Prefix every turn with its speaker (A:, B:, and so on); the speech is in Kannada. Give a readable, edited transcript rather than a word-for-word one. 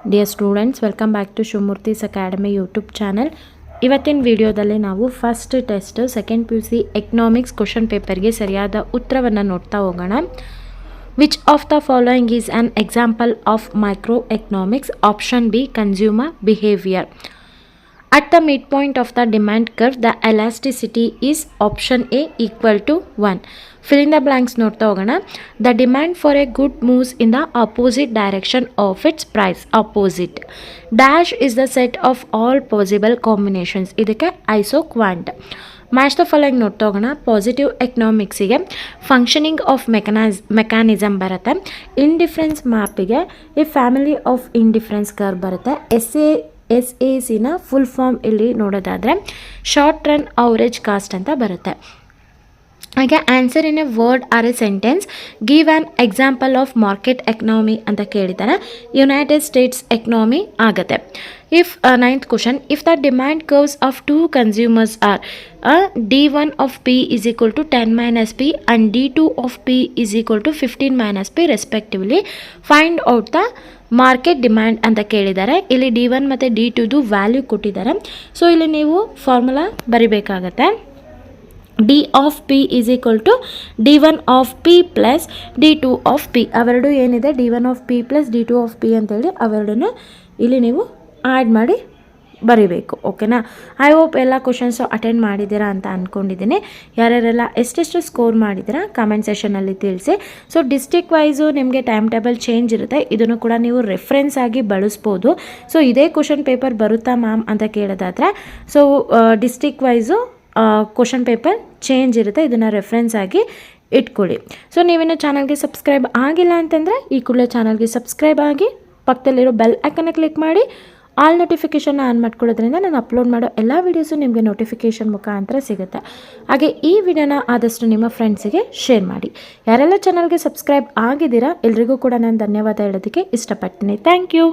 A: Dear students, welcome back to Shivamurthi's Academy YouTube channel. ಇವತ್ತಿನ ವಿಡಿಯೋದಲ್ಲಿ ನಾವು first test second PUC economics question ಪೇಪರ್ಗೆ ಸರಿಯಾದ ಉತ್ತರವನ್ನು ನೋಡ್ತಾ ಹೋಗೋಣ. Which of the following is an example of microeconomics? Option B, consumer behavior. At the midpoint of the demand curve, the elasticity is option A equal to 1. Fill in the blanks ನೋಡ್ತಾ ಹೋಗೋಣ. The demand for a good moves in the opposite direction of its price. Opposite. Dash is the set of all possible combinations. ಇದಕ್ಕೆ isoquant. ಮ್ಯಾಚ್ ದ ಫಾಲೋಯಿಂಗ್ ನೋಡ್ತಾ ಹೋಗೋಣ. ಪಾಸಿಟಿವ್ ಎಕನಾಮಿಕ್ಸಿಗೆ ಫಂಕ್ಷನಿಂಗ್ ಆಫ್ ಮೆಕ್ಯಾನಿಸಮ್ ಬರುತ್ತೆ. ಇಂಡಿಫರೆನ್ಸ್ ಮ್ಯಾಪಿಗೆ ಈ ಫ್ಯಾಮಿಲಿ ಆಫ್ ಇಂಡಿಫರೆನ್ಸ್ ಕರ್ವ್ ಬರುತ್ತೆ. SACನ ಫುಲ್ ಫಾರ್ಮ್ ಇಲ್ಲಿ ನೋಡೋದಾದರೆ ಶಾರ್ಟ್ ರನ್ ಅವರೇಜ್ ಕಾಸ್ಟ್ ಅಂತ ಬರುತ್ತೆ. ಹಾಗೆ answer in a word or a sentence. Give an example of market economy ಅಂತ ಕೇಳಿದ್ದಾರೆ. ಯುನೈಟೆಡ್ ಸ್ಟೇಟ್ಸ್ ಎಕನಾಮಿ ಆಗುತ್ತೆ. If ninth question, if the demand curves of two consumers are D1 of P is equal to 10 minus P and D2 of P is equal to 15 minus P respectively, find out the market demand ಅಂತ ಕೇಳಿದ್ದಾರೆ. ಇಲ್ಲಿ D1 ಮತ್ತು D2ದು ವ್ಯಾಲ್ಯೂ ಕೊಟ್ಟಿದ್ದಾರೆ. ಸೊ ಇಲ್ಲಿ ನೀವು formula ಬರಿಬೇಕಾಗತ್ತೆ. D of P is equal to D1 of P plus D2 of P. ಅವೆರಡು ಏನಿದೆ D1 of P plus D2 of P ಅಂತೇಳಿ ಅವೆರಡನ್ನು ಇಲ್ಲಿ ನೀವು ಆ್ಯಡ್ ಮಾಡಿ ಬರಿಬೇಕು. ಓಕೆನಾ? ಐ ಹೋಪ್ ಎಲ್ಲ ಕ್ವಶನ್ಸು ಅಟೆಂಡ್ ಮಾಡಿದ್ದೀರಾ ಅಂತ ಅಂದ್ಕೊಂಡಿದ್ದೀನಿ. ಯಾರ್ಯಾರೆಲ್ಲ ಎಷ್ಟೆಷ್ಟು ಸ್ಕೋರ್ ಮಾಡಿದ್ದೀರಾ ಕಮೆಂಟ್ ಸೆಷನಲ್ಲಿ ತಿಳಿಸಿ. ಸೊ ಡಿಸ್ಟ್ರಿಕ್ಟ್ ವೈಸು ನಿಮಗೆ ಟೈಮ್ ಟೇಬಲ್ ಚೇಂಜ್ ಇರುತ್ತೆ. ಇದನ್ನು ಕೂಡ ನೀವು ರೆಫರೆನ್ಸ್ ಆಗಿ ಬಳಸ್ಬೋದು. ಸೊ ಇದೇ ಕ್ವಶನ್ ಪೇಪರ್ ಬರುತ್ತಾ ಮ್ಯಾಮ್ ಅಂತ ಕೇಳೋದಾದರೆ, so district wise question paper change ಇರುತ್ತೆ. ಇದನ್ನು ರೆಫರೆನ್ಸ್ ಆಗಿ ಇಟ್ಕೊಳ್ಳಿ. ಸೊ ನೀವೇನು ಚಾನಲ್ಗೆ ಸಬ್ಸ್ಕ್ರೈಬ್ ಆಗಿಲ್ಲ ಅಂತಂದರೆ ಈ ಕೂಡಲೇ ಚಾನಲ್ಗೆ ಸಬ್ಸ್ಕ್ರೈಬ್ ಆಗಿ ಪಕ್ಕದಲ್ಲಿರೋ ಬೆಲ್ ಐಕನ್ನ ಕ್ಲಿಕ್ ಮಾಡಿ ಆಲ್ ನೋಟಿಫಿಕೇಷನ್ನ ಆನ್ ಮಾಡ್ಕೊಳ್ಳೋದ್ರಿಂದ ನಾನು ಅಪ್ಲೋಡ್ ಮಾಡೋ ಎಲ್ಲ ವೀಡಿಯೋಸು ನಿಮಗೆ ನೋಟಿಫಿಕೇಷನ್ ಮುಖಾಂತರ ಸಿಗುತ್ತೆ. ಹಾಗೆ ಈ ವಿಡಿಯೋನ ಆದಷ್ಟು ನಿಮ್ಮ ಫ್ರೆಂಡ್ಸಿಗೆ ಶೇರ್ ಮಾಡಿ. ಯಾರೆಲ್ಲ ಚಾನಲ್ಗೆ ಸಬ್ಸ್ಕ್ರೈಬ್ ಆಗಿದ್ದೀರಾ ಎಲ್ರಿಗೂ ಕೂಡ ನಾನು ಧನ್ಯವಾದ ಹೇಳೋದಕ್ಕೆ ಇಷ್ಟಪಡ್ತೀನಿ. Thank you.